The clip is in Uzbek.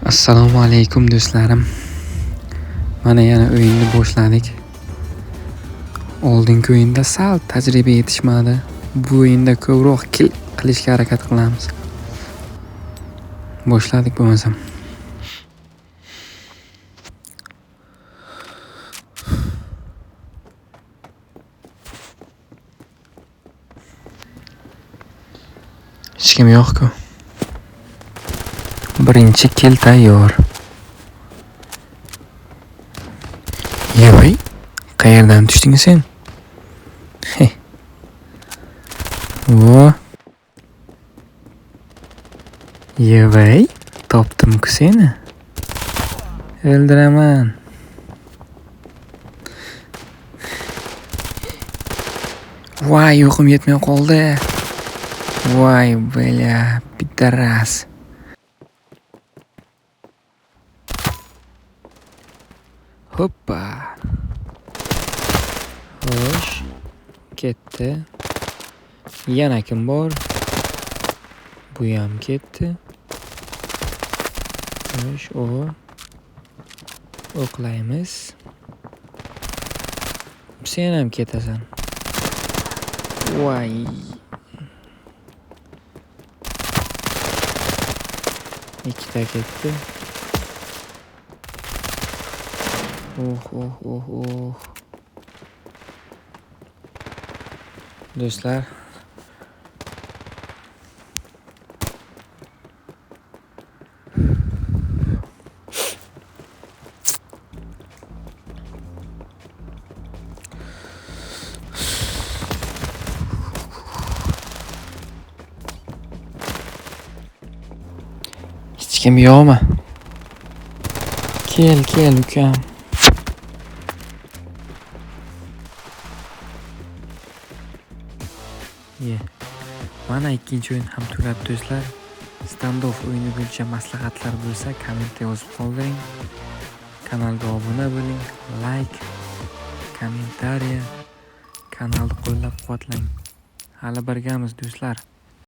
Assalomu alaykum do'stlarim. Mana yana o'yinni boshladik. Oldingi o'yinda sal tajriba yetishmadi. Bu o'yinda ko'proq kill qilishga harakat qilamiz. Boshladik bo'lmasam. Hech kim yo'q-ku. Birinchi kill tayyor. Yevay, qayerdan tushding sen? Vo. Yevay, topdim-ku seni. O'ldiraman. Voy, yo'qim yetmay qoldi. Voy, bela, pidaras. Hoppa. Xo'sh, ketdi. Yana kim bor? Bu ham ketdi. Xo'sh, o'qlaymiz. Sen ham ketasan. Voy. Ikkita ketdi. Do'stlar, hech kim yo'qmi? Kel ukam. Mana ikkinchi o'yin ham tugadi do'stlar. Standoff o'yini bo'yicha maslahatlar bo'lsa, kommentda yozib qoldiring. Kanalga obuna bo'ling, like, kommentariya, kanalni qo'llab-quvvatlang. Hali birgamiz do'stlar.